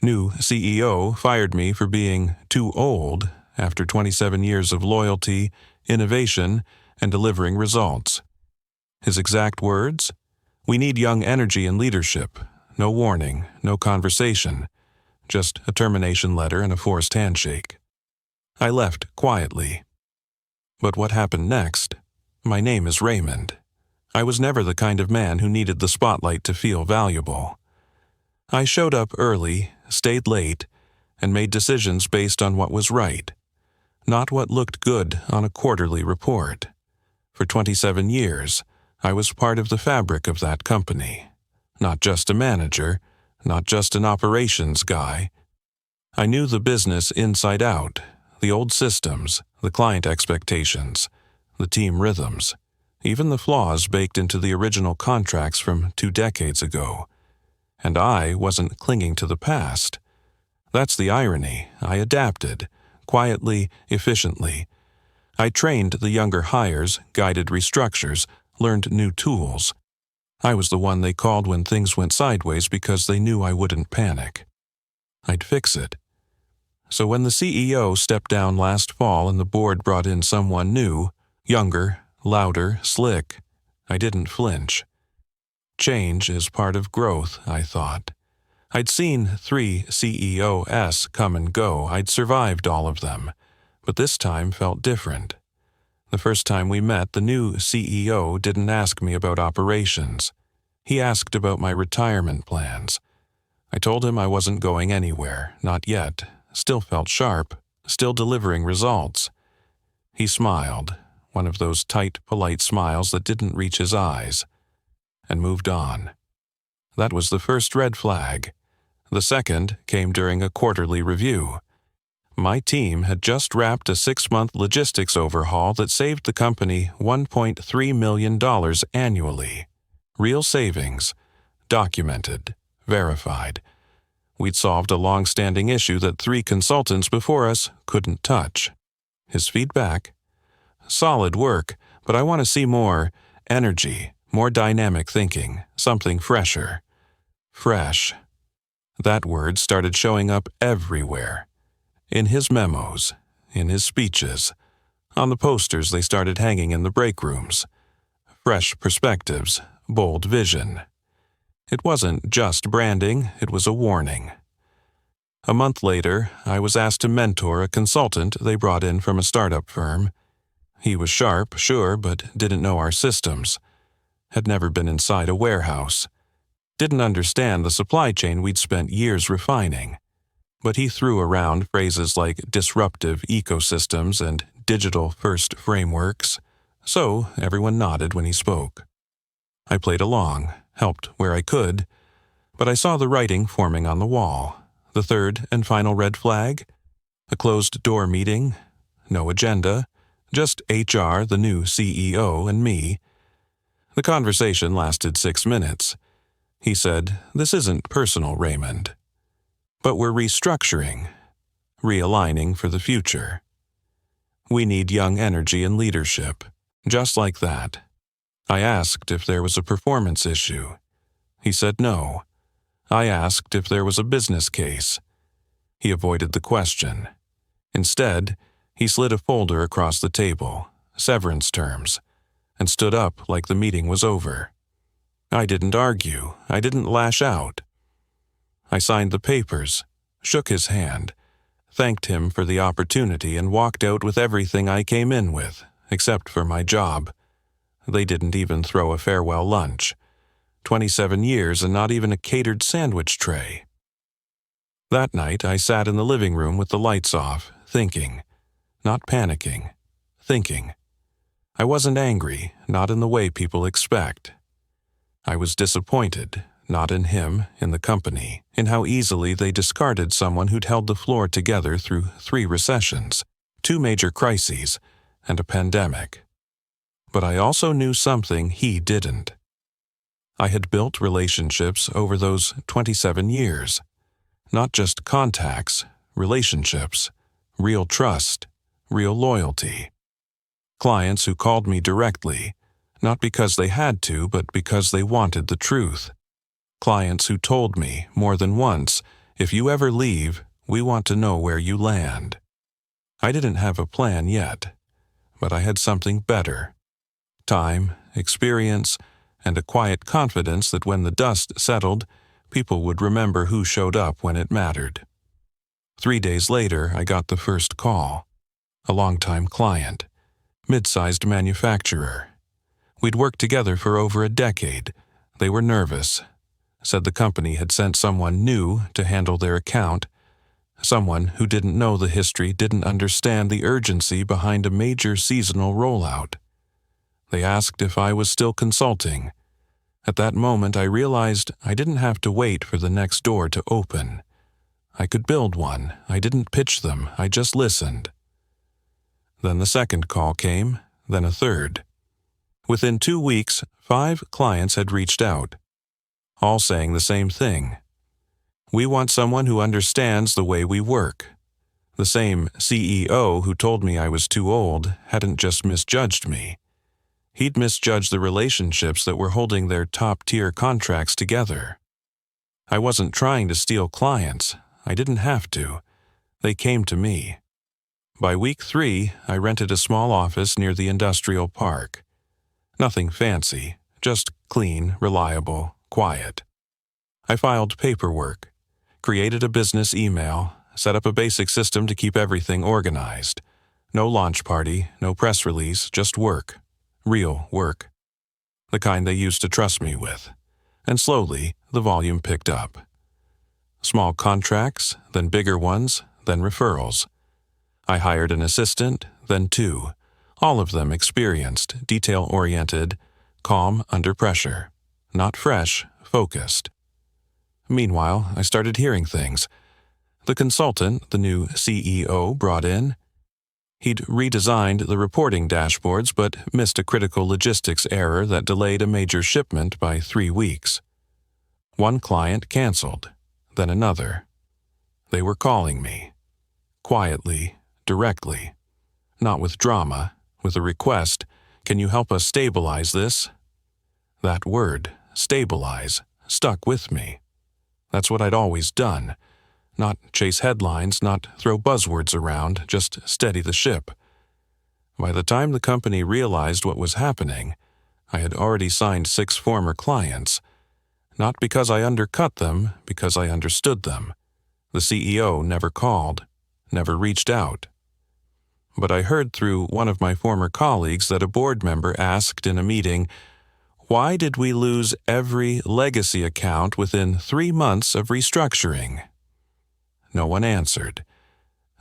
New CEO fired me for being too old after 27 years of loyalty, innovation, and delivering results. His exact words? "We need young energy and leadership. No warning, no conversation. Just a termination letter and a forced handshake." I left quietly. But what happened next? My name is Raymond. I was never the kind of man who needed the spotlight to feel valuable. I showed up early, stayed late, and made decisions based on what was right, not what looked good on a quarterly report. For 27 years, I was part of the fabric of that company. Not just a manager, not just an operations guy. I knew the business inside out, the old systems, the client expectations, the team rhythms, even the flaws baked into the original contracts from 2 decades ago. And I wasn't clinging to the past. That's the irony. I adapted, quietly, efficiently. I trained the younger hires, guided restructures, learned new tools. I was the one they called when things went sideways because they knew I wouldn't panic. I'd fix it. So when the CEO stepped down last fall and the board brought in someone new, younger, louder, slick, I didn't flinch. Change is part of growth, I thought. I'd seen 3 CEOs come and go. I'd survived all of them. But this time felt different. The first time we met, the new CEO didn't ask me about operations. He asked about my retirement plans. I told him I wasn't going anywhere, not yet. Still felt sharp, still delivering results. He smiled, one of those tight, polite smiles that didn't reach his eyes, and moved on. That was the first red flag. The second came during a quarterly review. My team had just wrapped a 6-month logistics overhaul that saved the company $1.3 million annually. Real savings, documented, verified. We'd solved a long-standing issue that 3 consultants before us couldn't touch. His feedback? Solid work, but I want to see more energy, more dynamic thinking, something fresher. Fresh. That word started showing up everywhere. In his memos, in his speeches, on the posters they started hanging in the break rooms. Fresh perspectives, bold vision. It wasn't just branding, it was a warning. A month later, I was asked to mentor a consultant they brought in from a startup firm. He was sharp, sure, but didn't know our systems. Had never been inside a warehouse. Didn't understand the supply chain we'd spent years refining. But he threw around phrases like disruptive ecosystems and digital-first frameworks, so everyone nodded when he spoke. I played along, helped where I could, but I saw the writing forming on the wall. The third and final red flag? A closed-door meeting, no agenda, just HR, the new CEO, and me. The conversation lasted 6 minutes. He said, "This isn't personal, Raymond. But we're restructuring, realigning for the future. We need young energy and leadership, just like that." I asked if there was a performance issue. He said no. I asked if there was a business case. He avoided the question. Instead, he slid a folder across the table, severance terms, and stood up like the meeting was over. I didn't argue. I didn't lash out. I signed the papers, shook his hand, thanked him for the opportunity, and walked out with everything I came in with, except for my job. They didn't even throw a farewell lunch. 27 years and not even a catered sandwich tray. That night, I sat in the living room with the lights off, thinking. Not panicking. Thinking. I wasn't angry, not in the way people expect. I was disappointed, not in him, in the company, in how easily they discarded someone who'd held the floor together through 3 recessions, 2 major crises, and a pandemic. But I also knew something he didn't. I had built relationships over those 27 years. Not just contacts, relationships, real trust, real loyalty. Clients who called me directly, not because they had to, but because they wanted the truth. Clients who told me, more than once, If you ever leave, we want to know where you land. I didn't have a plan yet, but I had something better. Time, experience, and a quiet confidence that when the dust settled, people would remember who showed up when it mattered. 3 days later, I got the first call. A longtime client, mid-sized manufacturer. We'd worked together for over a decade. They were nervous. Said the company had sent someone new to handle their account. Someone who didn't know the history, didn't understand the urgency behind a major seasonal rollout. They asked if I was still consulting. At that moment, I realized I didn't have to wait for the next door to open. I could build one. I didn't pitch them. I just listened. Then the second call came, then a third. Within 2 weeks, 5 clients had reached out, all saying the same thing. We want someone who understands the way we work. The same CEO who told me I was too old hadn't just misjudged me. He'd misjudged the relationships that were holding their top-tier contracts together. I wasn't trying to steal clients. I didn't have to. They came to me. By week 3, I rented a small office near the industrial park. Nothing fancy, just clean, reliable, quiet. I filed paperwork, created a business email, set up a basic system to keep everything organized. No launch party, no press release, just work. Real work. The kind they used to trust me with. And slowly, the volume picked up. Small contracts, then bigger ones, then referrals. I hired an assistant, then 2. All of them experienced, detail-oriented, calm under pressure. Not fresh, focused. Meanwhile, I started hearing things. The consultant, the new CEO, brought in. He'd redesigned the reporting dashboards but missed a critical logistics error that delayed a major shipment by 3 weeks. One client canceled, then another. They were calling me. Quietly, directly. Not with drama, with a request, "Can you help us stabilize this?" That word, stabilize, stuck with me. That's what I'd always done. Not chase headlines, not throw buzzwords around, just steady the ship. By the time the company realized what was happening, I had already signed 6 former clients. Not because I undercut them, because I understood them. The CEO never called, never reached out. But I heard through one of my former colleagues that a board member asked in a meeting, "Why did we lose every legacy account within 3 months of restructuring?" No one answered.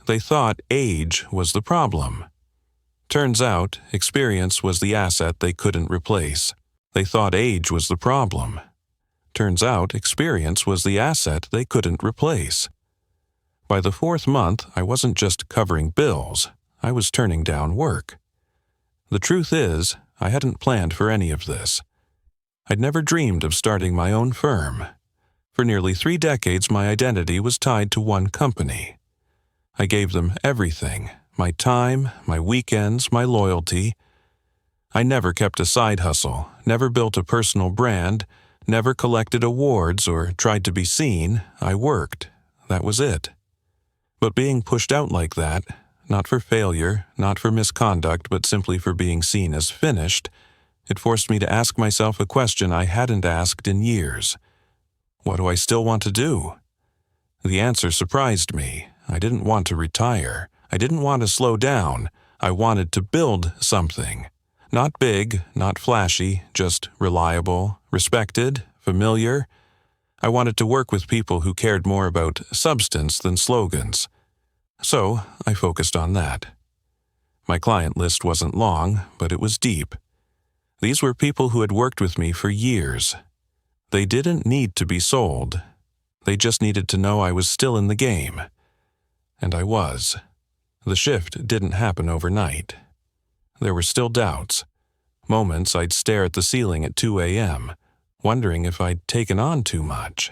They thought age was the problem. Turns out, experience was the asset they couldn't replace. They thought age was the problem. Turns out, experience was the asset they couldn't replace. By the 4th month, I wasn't just covering bills. I was turning down work. The truth is, I hadn't planned for any of this. I'd never dreamed of starting my own firm. For nearly 3 decades, my identity was tied to one company. I gave them everything, my time, my weekends, my loyalty. I never kept a side hustle, never built a personal brand, never collected awards or tried to be seen. I worked. That was it. But being pushed out like that, not for failure, not for misconduct, but simply for being seen as finished, it forced me to ask myself a question I hadn't asked in years. What do I still want to do? The answer surprised me. I didn't want to retire. I didn't want to slow down. I wanted to build something. Not big, not flashy, just reliable, respected, familiar. I wanted to work with people who cared more about substance than slogans. So I focused on that. My client list wasn't long, but it was deep. These were people who had worked with me for years. They didn't need to be sold. They just needed to know I was still in the game. And I was. The shift didn't happen overnight. There were still doubts. Moments I'd stare at the ceiling at 2 a.m., wondering if I'd taken on too much.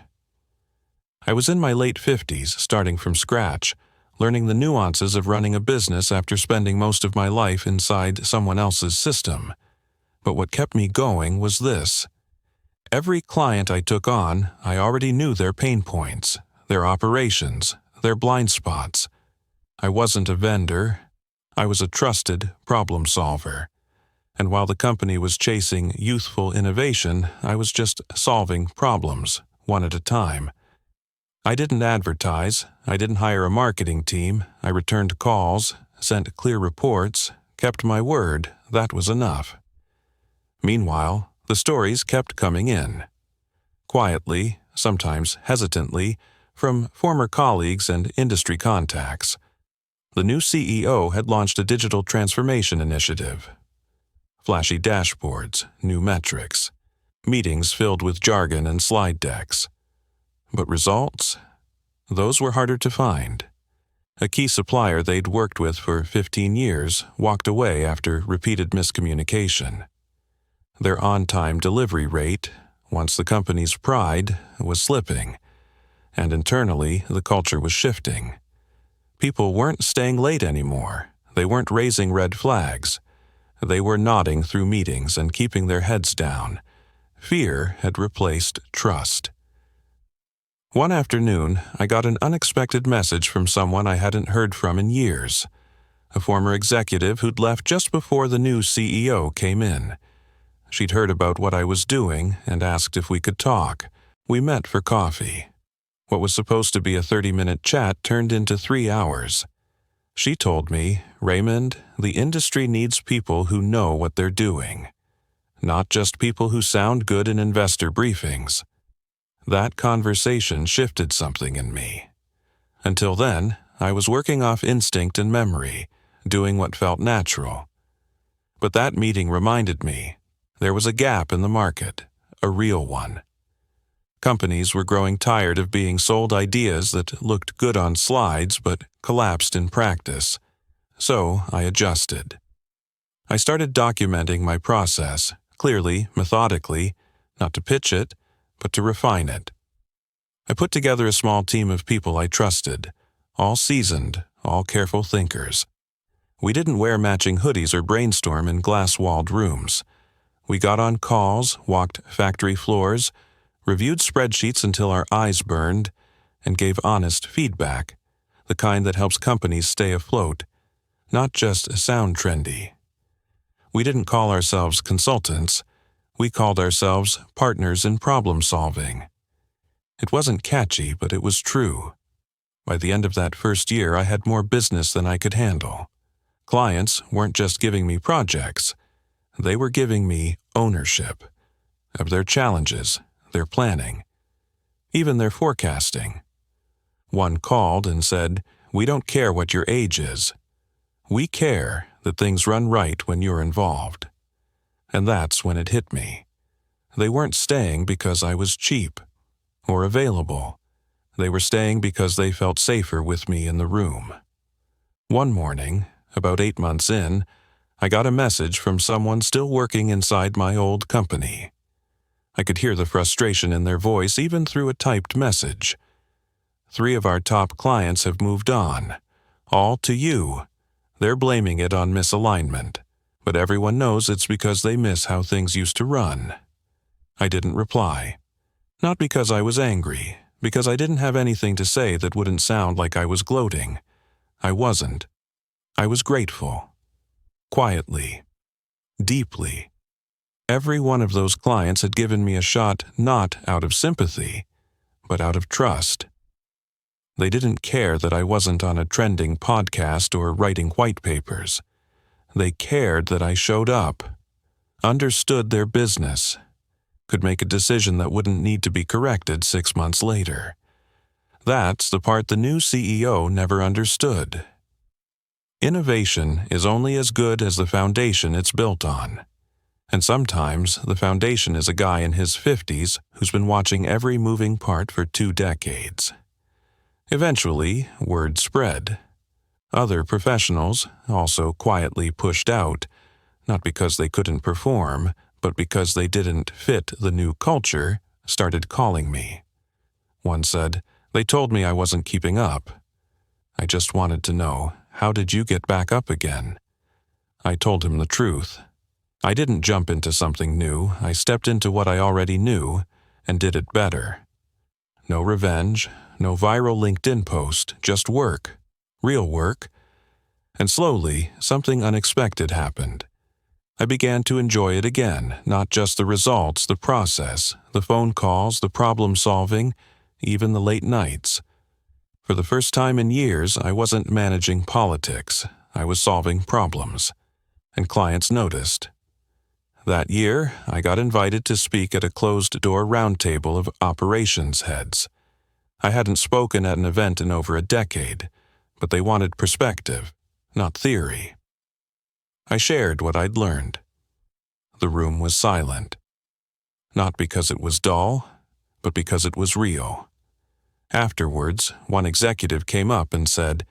I was in my late 50s, starting from scratch, learning the nuances of running a business after spending most of my life inside someone else's system. But what kept me going was this. Every client I took on, I already knew their pain points, their operations, their blind spots. I wasn't a vendor. I was a trusted problem solver. And while the company was chasing youthful innovation, I was just solving problems, one at a time. I didn't advertise. I didn't hire a marketing team. I returned calls, sent clear reports, kept my word. That was enough. Meanwhile, the stories kept coming in. Quietly, sometimes hesitantly, from former colleagues and industry contacts. The new CEO had launched a digital transformation initiative. Flashy dashboards, new metrics, meetings filled with jargon and slide decks. But results? Those were harder to find. A key supplier they'd worked with for 15 years walked away after repeated miscommunication. Their on-time delivery rate, once the company's pride, was slipping, and internally the culture was shifting. People weren't staying late anymore. They weren't raising red flags. They were nodding through meetings and keeping their heads down. Fear had replaced trust. One afternoon, I got an unexpected message from someone I hadn't heard from in years. A former executive who'd left just before the new CEO came in. She'd heard about what I was doing and asked if we could talk. We met for coffee. What was supposed to be a 30-minute chat turned into 3 hours. She told me, "Raymond, the industry needs people who know what they're doing, not just people who sound good in investor briefings." That conversation shifted something in me. Until then, I was working off instinct and memory, doing what felt natural. But that meeting reminded me there was a gap in the market, a real one. Companies were growing tired of being sold ideas that looked good on slides but collapsed in practice. So I adjusted. I started documenting my process, clearly, methodically, not to pitch it, but to refine it. I put together a small team of people I trusted, all seasoned, all careful thinkers. We didn't wear matching hoodies or brainstorm in glass-walled rooms. We got on calls, walked factory floors, reviewed spreadsheets until our eyes burned, and gave honest feedback, the kind that helps companies stay afloat, not just sound trendy. We didn't call ourselves consultants. We called ourselves partners in problem solving. It wasn't catchy, but it was true. By the end of that first year, I had more business than I could handle. Clients weren't just giving me projects. They were giving me ownership of their challenges, their planning, even their forecasting. One called and said, "We don't care what your age is. We care that things run right when you're involved." And that's when it hit me. They weren't staying because I was cheap or available. They were staying because they felt safer with me in the room. One morning, about 8 months in, I got a message from someone still working inside my old company. I could hear the frustration in their voice even through a typed message. "3 of our top clients have moved on. All to you. They're blaming it on misalignment, but everyone knows it's because they miss how things used to run." I didn't reply. Not because I was angry, because I didn't have anything to say that wouldn't sound like I was gloating. I wasn't. I was grateful. Quietly. Deeply. Every one of those clients had given me a shot not out of sympathy, but out of trust. They didn't care that I wasn't on a trending podcast or writing white papers. They cared that I showed up, understood their business, could make a decision that wouldn't need to be corrected 6 months later. That's the part the new CEO never understood. Innovation is only as good as the foundation it's built on. And sometimes the foundation is a guy in his 50s who's been watching every moving part for 2 decades. Eventually, word spread. Other professionals, also quietly pushed out, not because they couldn't perform, but because they didn't fit the new culture, started calling me. One said, "They told me I wasn't keeping up." I just wanted to know, "How did you get back up again?" I told him the truth. I didn't jump into something new. I stepped into what I already knew and did it better. No revenge, no viral LinkedIn post, just work, real work. And slowly, something unexpected happened. I began to enjoy it again, not just the results, the process, the phone calls, the problem solving, even the late nights. For the first time in years, I wasn't managing politics. I was solving problems. And clients noticed. That year, I got invited to speak at a closed-door roundtable of operations heads. I hadn't spoken at an event in over a decade, but they wanted perspective, not theory. I shared what I'd learned. The room was silent. Not because it was dull, but because it was real. Afterwards, one executive came up and said,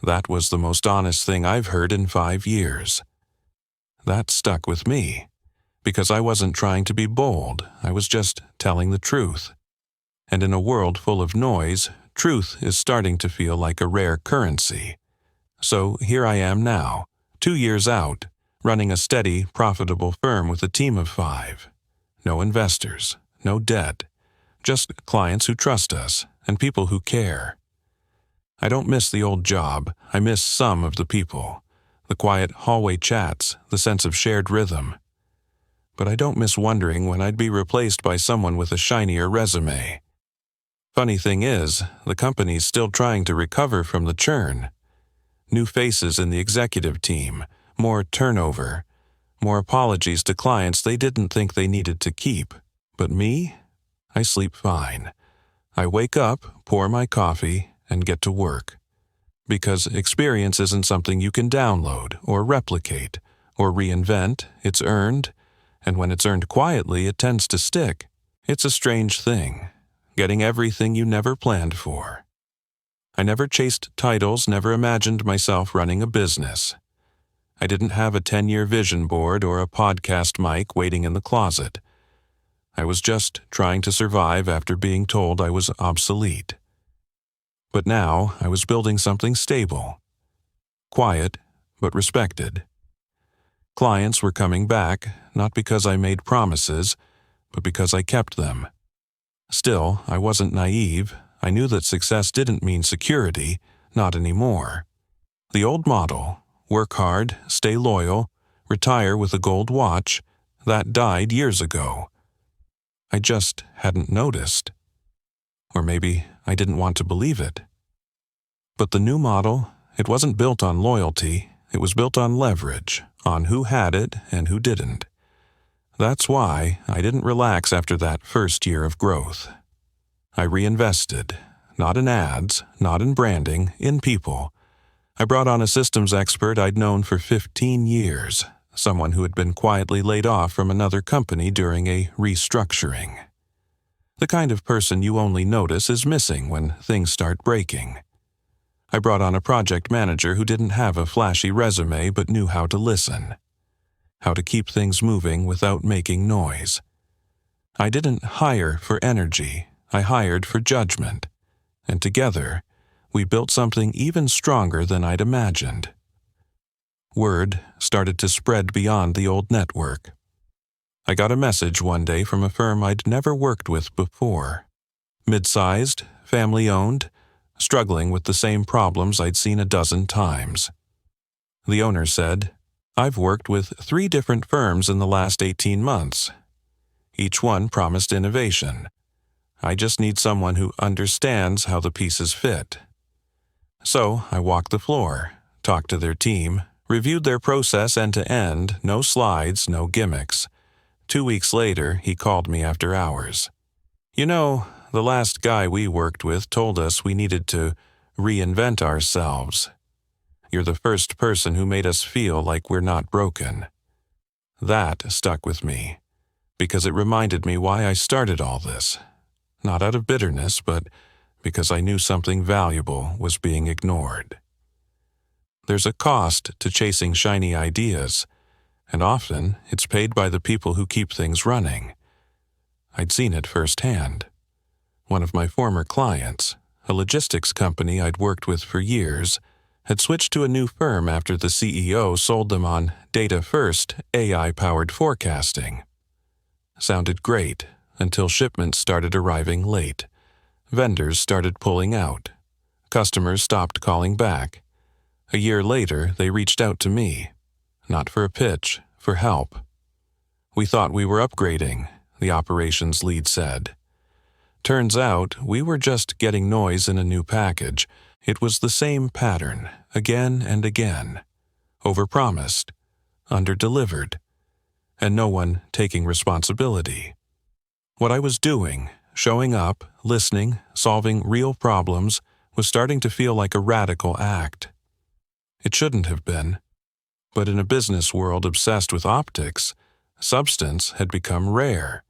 "That was the most honest thing I've heard in 5 years." That stuck with me, because I wasn't trying to be bold, I was just telling the truth. And in a world full of noise, truth is starting to feel like a rare currency. So here I am now, 2 years out, running a steady, profitable firm with a team of 5. No investors, no debt, just clients who trust us and people who care. I don't miss the old job, I miss some of the people, the quiet hallway chats, the sense of shared rhythm. But I don't miss wondering when I'd be replaced by someone with a shinier resume. Funny thing is, the company's still trying to recover from the churn. New faces in the executive team, more turnover, more apologies to clients they didn't think they needed to keep. But me? I sleep fine. I wake up, pour my coffee, and get to work. Because experience isn't something you can download or replicate or reinvent, it's earned, and when it's earned quietly, it tends to stick. It's a strange thing, getting everything you never planned for. I never chased titles, never imagined myself running a business. I didn't have a 10-year vision board or a podcast mic waiting in the closet. I was just trying to survive after being told I was obsolete. But now I was building something stable. Quiet, but respected. Clients were coming back, not because I made promises, but because I kept them. Still, I wasn't naive. I knew that success didn't mean security, not anymore. The old model, work hard, stay loyal, retire with a gold watch, that died years ago. I just hadn't noticed. Or maybe I didn't want to believe it. But the new model, it wasn't built on loyalty, it was built on leverage, on who had it and who didn't. That's why I didn't relax after that first year of growth. I reinvested, not in ads, not in branding, in people. I brought on a systems expert I'd known for 15 years, someone who had been quietly laid off from another company during a restructuring. The kind of person you only notice is missing when things start breaking. I brought on a project manager who didn't have a flashy resume but knew how to listen, how to keep things moving without making noise. I didn't hire for energy, I hired for judgment, and together, we built something even stronger than I'd imagined. Word started to spread beyond the old network. I got a message one day from a firm I'd never worked with before. Mid-sized, family-owned, struggling with the same problems I'd seen a dozen times. The owner said, "I've worked with 3 different firms in the last 18 months. Each one promised innovation. I just need someone who understands how the pieces fit." So I walked the floor, talked to their team, reviewed their process end to end, no slides, no gimmicks. 2 weeks later, he called me after hours. "You know, the last guy we worked with told us we needed to reinvent ourselves. You're the first person who made us feel like we're not broken." That stuck with me, because it reminded me why I started all this. Not out of bitterness, but because I knew something valuable was being ignored. There's a cost to chasing shiny ideas, and often it's paid by the people who keep things running. I'd seen it firsthand. One of my former clients, a logistics company I'd worked with for years, had switched to a new firm after the CEO sold them on data-first, AI-powered forecasting. Sounded great until shipments started arriving late. Vendors started pulling out. Customers stopped calling back. A year later, they reached out to me. Not for a pitch, for help. "We thought we were upgrading," the operations lead said. Turns out, we were just getting noise in a new package. It was the same pattern, again and again. Overpromised, underdelivered, and no one taking responsibility. What I was doing, showing up, listening, solving real problems, was starting to feel like a radical act. It shouldn't have been. But in a business world obsessed with optics, substance had become rare,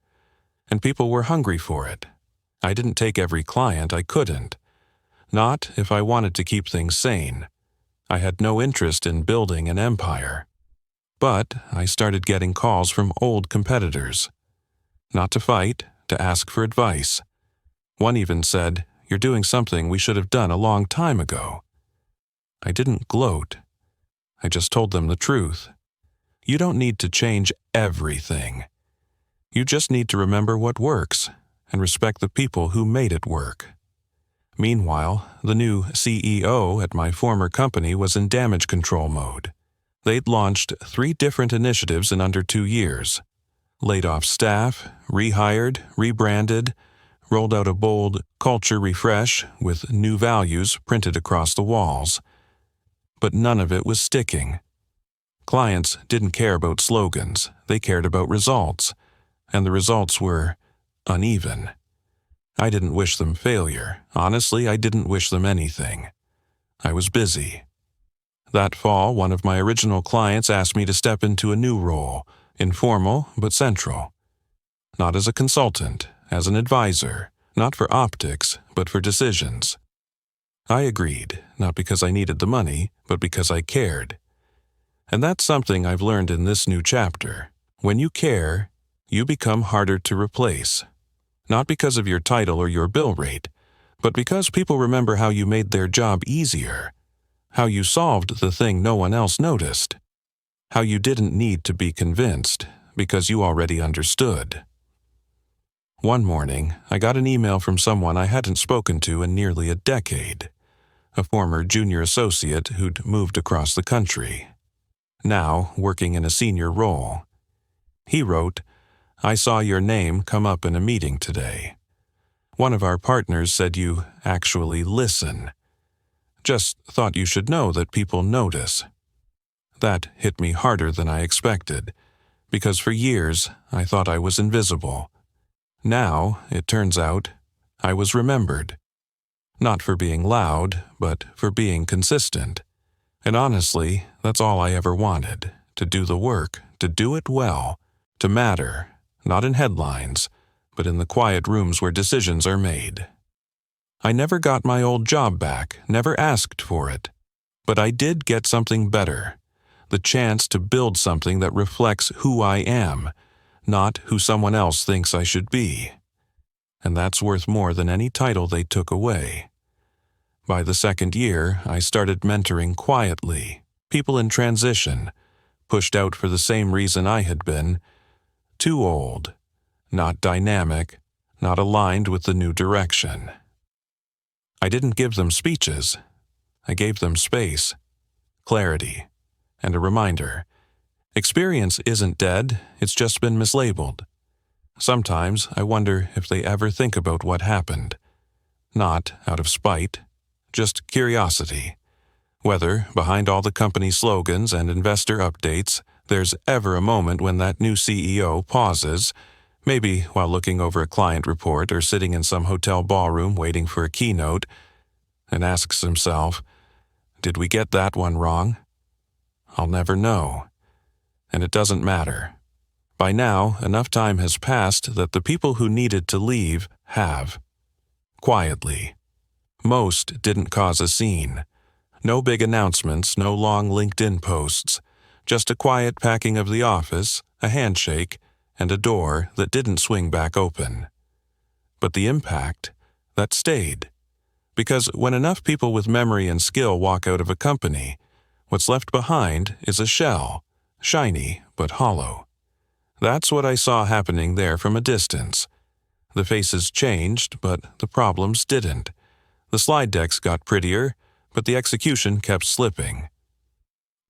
and people were hungry for it. I didn't take every client, I couldn't. Not if I wanted to keep things sane. I had no interest in building an empire. But I started getting calls from old competitors. Not to fight, to ask for advice. One even said, "You're doing something we should have done a long time ago." I didn't gloat. I just told them the truth. You don't need to change everything. You just need to remember what works and respect the people who made it work. Meanwhile, the new CEO at my former company was in damage control mode. They'd launched 3 different initiatives in under 2 years. Laid off staff, rehired, rebranded, rolled out a bold culture refresh with new values printed across the walls. But none of it was sticking. Clients didn't care about slogans, they cared about results, and the results were uneven. I didn't wish them failure. Honestly, I didn't wish them anything. I was busy. That fall, one of my original clients asked me to step into a new role, informal but central. Not as a consultant, as an advisor, not for optics, but for decisions. I agreed, not because I needed the money, but because I cared. And that's something I've learned in this new chapter. When you care, you become harder to replace. Not because of your title or your bill rate, but because people remember how you made their job easier, how you solved the thing no one else noticed, how you didn't need to be convinced because you already understood. One morning, I got an email from someone I hadn't spoken to in nearly a decade, a former junior associate who'd moved across the country, now working in a senior role. He wrote, "I saw your name come up in a meeting today. One of our partners said you actually listen. Just thought you should know that people notice." That hit me harder than I expected, because for years I thought I was invisible. Now, it turns out, I was remembered. Not for being loud, but for being consistent. And honestly, that's all I ever wanted, to do the work, to do it well, to matter, not in headlines, but in the quiet rooms where decisions are made. I never got my old job back, never asked for it. But I did get something better, the chance to build something that reflects who I am, not who someone else thinks I should be. And that's worth more than any title they took away. By the second year, I started mentoring quietly, people in transition, pushed out for the same reason I had been, too old, not dynamic, not aligned with the new direction. I didn't give them speeches. I gave them space, clarity, and a reminder. Experience isn't dead, it's just been mislabeled. Sometimes I wonder if they ever think about what happened. Not out of spite, just curiosity. Whether, behind all the company slogans and investor updates, there's ever a moment when that new CEO pauses, maybe while looking over a client report or sitting in some hotel ballroom waiting for a keynote, and asks himself, "Did we get that one wrong?" I'll never know. And it doesn't matter. By now, enough time has passed that the people who needed to leave have. Quietly. Most didn't cause a scene. No big announcements, no long LinkedIn posts. Just a quiet packing of the office, a handshake, and a door that didn't swing back open. But the impact, that stayed. Because when enough people with memory and skill walk out of a company, what's left behind is a shell, shiny but hollow. That's what I saw happening there from a distance. The faces changed, but the problems didn't. The slide decks got prettier, but the execution kept slipping.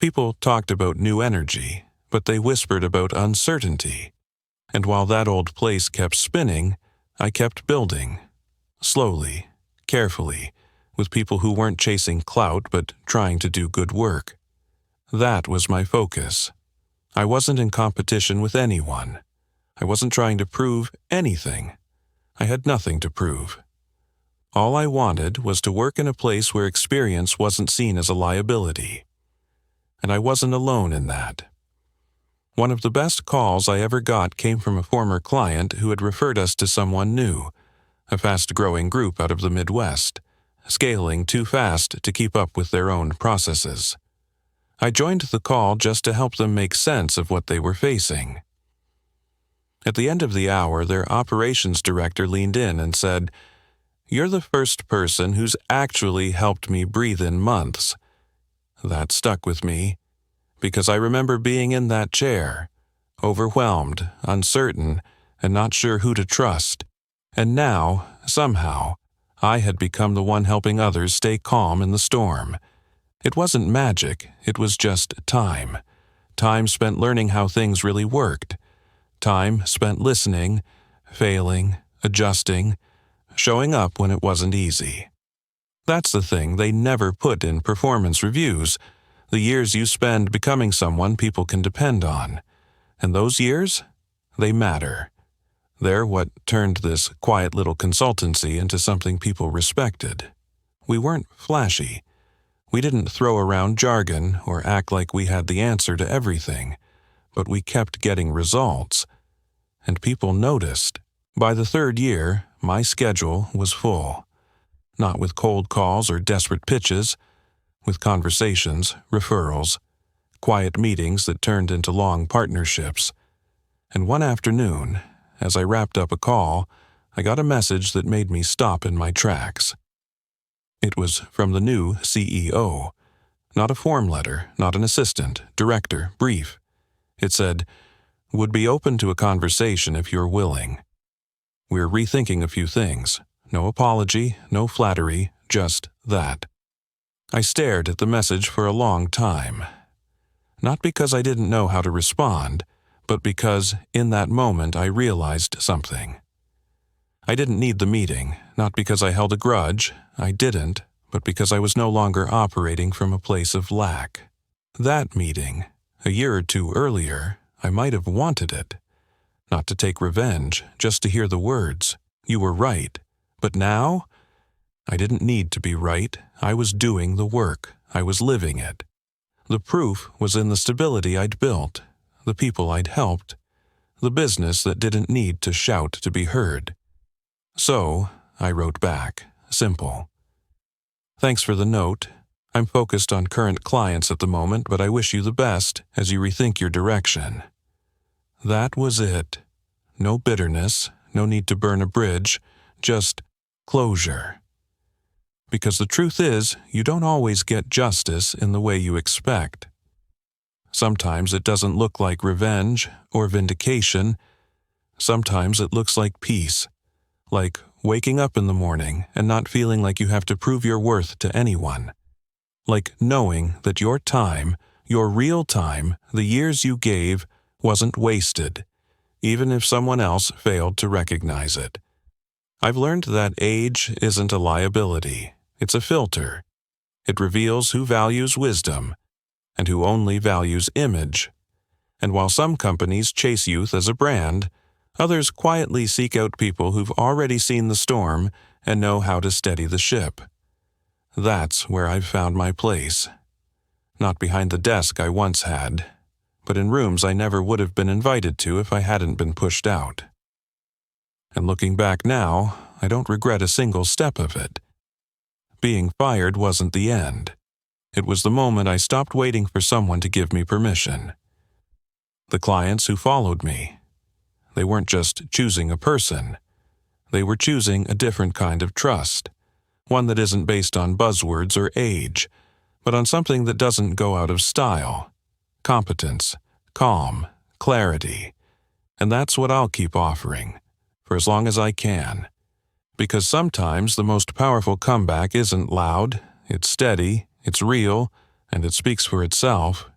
People talked about new energy, but they whispered about uncertainty. And while that old place kept spinning, I kept building. Slowly, carefully, with people who weren't chasing clout but trying to do good work. That was my focus. I wasn't in competition with anyone. I wasn't trying to prove anything. I had nothing to prove. All I wanted was to work in a place where experience wasn't seen as a liability. And I wasn't alone in that. One of the best calls I ever got came from a former client who had referred us to someone new, a fast-growing group out of the Midwest, scaling too fast to keep up with their own processes. I joined the call just to help them make sense of what they were facing. At the end of the hour, their operations director leaned in and said, "You're the first person who's actually helped me breathe in months." That stuck with me, because I remember being in that chair, overwhelmed, uncertain, and not sure who to trust. And now, somehow, I had become the one helping others stay calm in the storm. It wasn't magic, it was just time. Time spent learning how things really worked. Time spent listening, failing, adjusting, showing up when it wasn't easy. That's the thing they never put in performance reviews, the years you spend becoming someone people can depend on. And those years, they matter. They're what turned this quiet little consultancy into something people respected. We weren't flashy. We didn't throw around jargon or act like we had the answer to everything, but we kept getting results. And people noticed. By the third year, my schedule was full. Not with cold calls or desperate pitches, with conversations, referrals, quiet meetings that turned into long partnerships. And one afternoon, as I wrapped up a call, I got a message that made me stop in my tracks. It was from the new CEO. Not a form letter, not an assistant, director, brief. It said, "Would be open to a conversation if you're willing. We're rethinking a few things. No apology, no flattery, just that." I stared at the message for a long time. Not because I didn't know how to respond, but because, in that moment, I realized something. I didn't need the meeting, not because I held a grudge, I didn't, but because I was no longer operating from a place of lack. That meeting, a year or two earlier, I might have wanted it. Not to take revenge, just to hear the words, "You were right." But now, I didn't need to be right. I was doing the work. I was living it. The proof was in the stability I'd built, the people I'd helped, the business that didn't need to shout to be heard. So, I wrote back, simple. "Thanks for the note. I'm focused on current clients at the moment, but I wish you the best as you rethink your direction." That was it. No bitterness, no need to burn a bridge, just closure. Because the truth is, you don't always get justice in the way you expect. Sometimes it doesn't look like revenge or vindication. Sometimes it looks like peace, like waking up in the morning and not feeling like you have to prove your worth to anyone. Like knowing that your time, your real time, the years you gave, wasn't wasted, even if someone else failed to recognize it. I've learned that age isn't a liability. It's a filter. It reveals who values wisdom and who only values image. And while some companies chase youth as a brand, others quietly seek out people who've already seen the storm and know how to steady the ship. That's where I've found my place. Not behind the desk I once had, but in rooms I never would have been invited to if I hadn't been pushed out. And looking back now, I don't regret a single step of it. Being fired wasn't the end. It was the moment I stopped waiting for someone to give me permission. The clients who followed me, they weren't just choosing a person. They were choosing a different kind of trust, one that isn't based on buzzwords or age, but on something that doesn't go out of style. Competence, calm, clarity. And that's what I'll keep offering. for as long as I can. Because sometimes the most powerful comeback isn't loud, it's steady, it's real, and it speaks for itself.